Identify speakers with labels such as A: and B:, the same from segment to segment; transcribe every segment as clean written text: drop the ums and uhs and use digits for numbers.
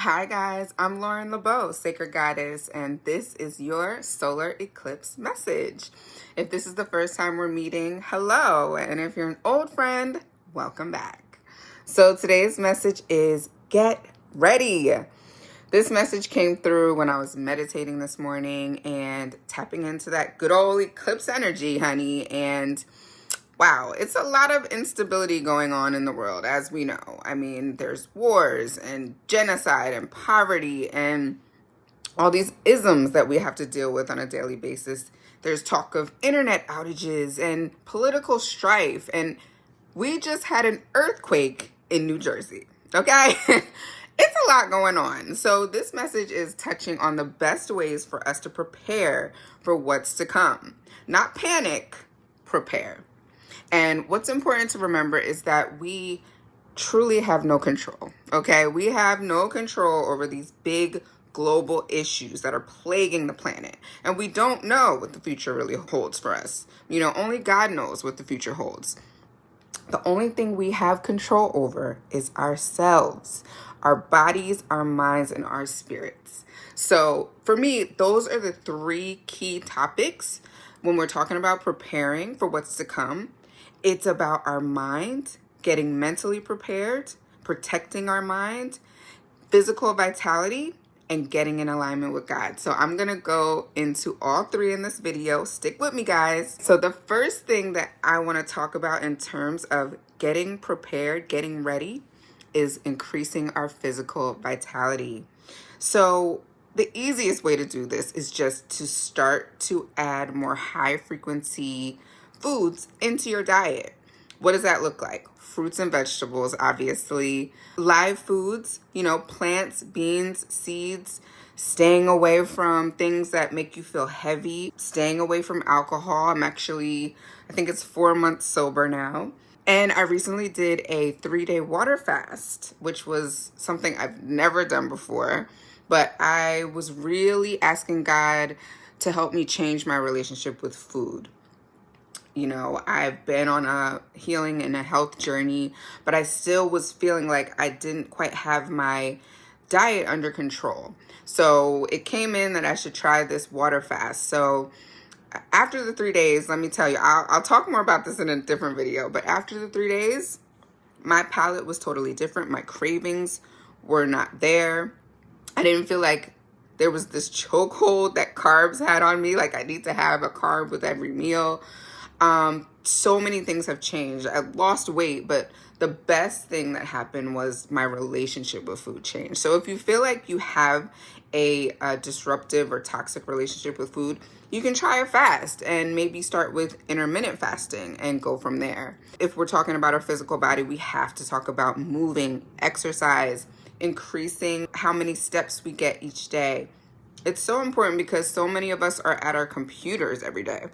A: Hi guys, I'm Lauren LeBeaux, Sacred Goddess, and this is your solar eclipse message. If this is the first time we're meeting, hello, and if you're an old friend, welcome back. So today's message is get ready. This message came through when I was meditating this morning and tapping into that good old eclipse energy, honey, and wow, it's a lot of instability going on in the world, as we know. I mean, there's wars and genocide and poverty and all these isms that we have to deal with on a daily basis. There's talk of internet outages and political strife. And we just had an earthquake in New Jersey, okay? It's a lot going on. So this message is touching on the best ways for us to prepare for what's to come. Not panic, prepare. And what's important to remember is that we truly have no control, okay? We have no control over these big global issues that are plaguing the planet. And we don't know what the future really holds for us. You know, only God knows what the future holds. The only thing we have control over is ourselves, our bodies, our minds, and our spirits. So for me, those are the three key topics when we're talking about preparing for what's to come. It's about our mind, getting mentally prepared, protecting our mind, physical vitality, and getting in alignment with God. So I'm going to go into all three in this video. Stick with me, guys. So the first thing that I want to talk about in terms of getting prepared, getting ready, is increasing our physical vitality. So the easiest way to do this is just to start to add more high frequency foods into your diet. What does that look like? Fruits and vegetables, obviously. Live foods, plants, beans, seeds. Staying away from things that make you feel heavy. Staying away from alcohol. I think it's 4 months sober now. And I recently did a 3-day water fast, which was something I've never done before. But I was really asking God to help me change my relationship with food. I've been on a healing and a health journey, but I still was feeling like I didn't quite have my diet under control. So it came in that I should try this water fast. So after the 3 days, let me tell you, I'll talk more about this in a different video, but after the 3 days, my palate was totally different. My cravings were not there. I didn't feel like there was this chokehold that carbs had on me. Like I need to have a carb with every meal. So many things have changed. I lost weight, but the best thing that happened was my relationship with food changed. So if you feel like you have a disruptive or toxic relationship with food, you can try a fast and maybe start with intermittent fasting and go from there. If we're talking about our physical body, we have to talk about moving, exercise, increasing how many steps we get each day. It's so important because so many of us are at our computers every day.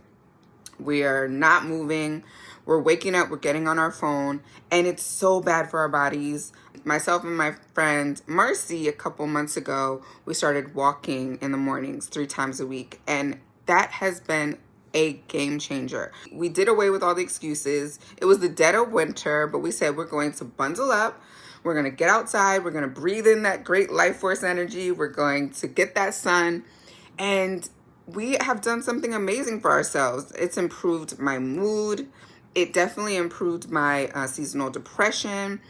A: We are not moving. We're waking up, we're getting on our phone, and it's so bad for our bodies. Myself and my friend Marcy, a couple months ago, we started walking in the mornings 3 times a week, and that has been a game changer. We did away with all the excuses. It was the dead of winter, but we said we're going to bundle up. We're going to get outside. We're going to breathe in that great life force energy. We're going to get that sun, and we have done something amazing for ourselves. It's improved my mood. It definitely improved my seasonal depression.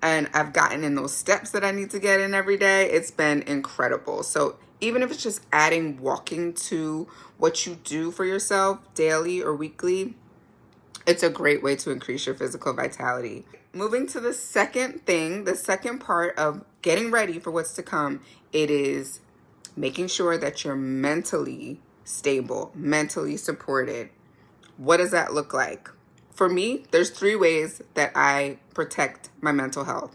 A: And I've gotten in those steps that I need to get in every day. It's been incredible. So even if it's just adding walking to what you do for yourself daily or weekly, it's a great way to increase your physical vitality. Moving to the second thing, the second part of getting ready for what's to come, it is making sure that you're mentally stable, mentally supported. What does that look like? For me, there's 3 ways that I protect my mental health.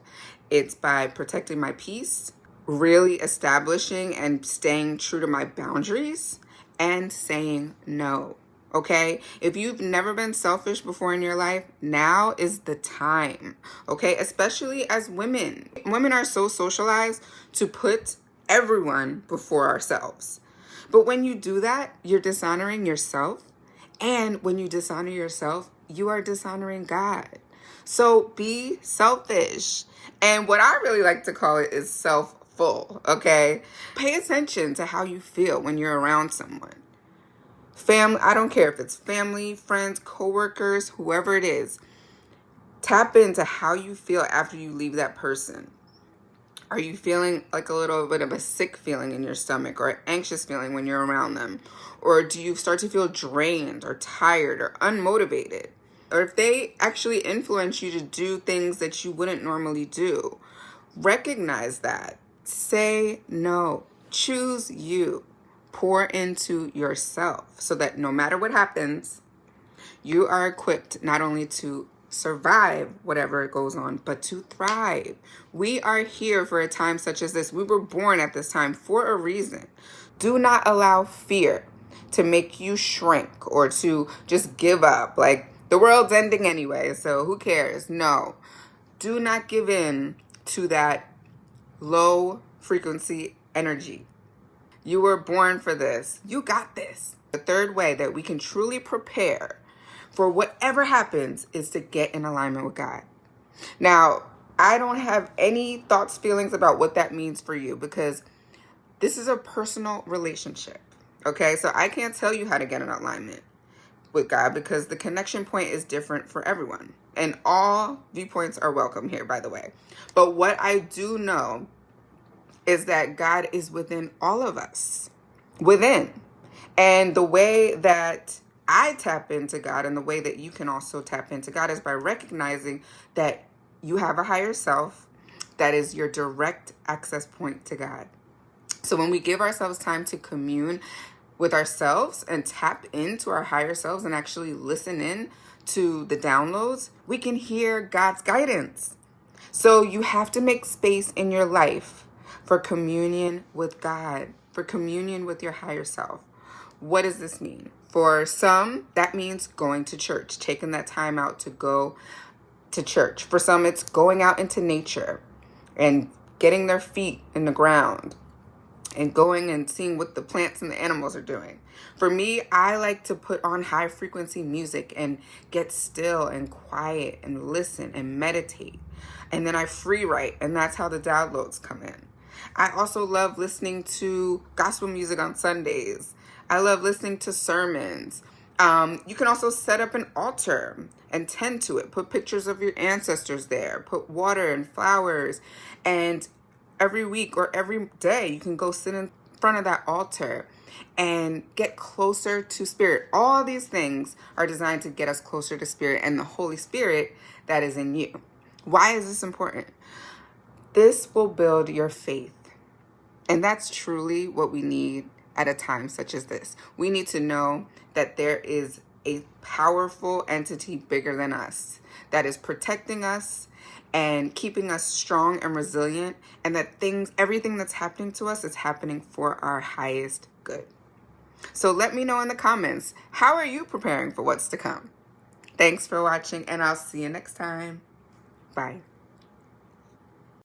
A: It's by protecting my peace, really establishing and staying true to my boundaries, and saying no. Okay? If you've never been selfish before in your life, now is the time. Okay? Especially as women. Women are so socialized to put everyone before ourselves. But when you do that, you're dishonoring yourself. And when you dishonor yourself, you are dishonoring God. So be selfish. And what I really like to call it is self full, okay? Pay attention to how you feel when you're around someone. Family, I don't care if it's family, friends, coworkers, whoever it is. Tap into how you feel after you leave that person. Are you feeling like a little bit of a sick feeling in your stomach or an anxious feeling when you're around them? Or do you start to feel drained or tired or unmotivated? Or if they actually influence you to do things that you wouldn't normally do, recognize that. Say no. Choose you. Pour into yourself so that no matter what happens, you are equipped not only to survive whatever goes on, but to thrive. We are here for a time such as this. We were born at this time for a reason. Do not allow fear to make you shrink or to just give up. Like, the world's ending anyway, so who cares? No. Do not give in to that low frequency energy. You were born for this. You got this. The third way that we can truly prepare for whatever happens is to get in alignment with God. Now, I don't have any thoughts, feelings about what that means for you because this is a personal relationship. Okay, so I can't tell you how to get in alignment with God because the connection point is different for everyone. And all viewpoints are welcome here, by the way. But what I do know is that God is within all of us. Within. And the way that I tap into God and the way that you can also tap into God is by recognizing that you have a higher self that is your direct access point to God. So when we give ourselves time to commune with ourselves and tap into our higher selves and actually listen in to the downloads, we can hear God's guidance. So you have to make space in your life for communion with God, for communion with your higher self. What does this mean? For some, that means going to church, taking that time out to go to church. For some, it's going out into nature and getting their feet in the ground and going and seeing what the plants and the animals are doing. For me, I like to put on high frequency music and get still and quiet and listen and meditate. And then I free write, and that's how the downloads come in. I also love listening to gospel music on Sundays. I love listening to sermons. You can also set up an altar and tend to it. Put pictures of your ancestors there. Put water and flowers. And every week or every day, you can go sit in front of that altar and get closer to Spirit. All these things are designed to get us closer to Spirit and the Holy Spirit that is in you. Why is this important? This will build your faith. And that's truly what we need at a time such as this. We need to know that there is a powerful entity bigger than us that is protecting us and keeping us strong and resilient, and that everything that's happening to us is happening for our highest good. So let me know in the comments, how are you preparing for what's to come? Thanks for watching, and I'll see you next time. Bye.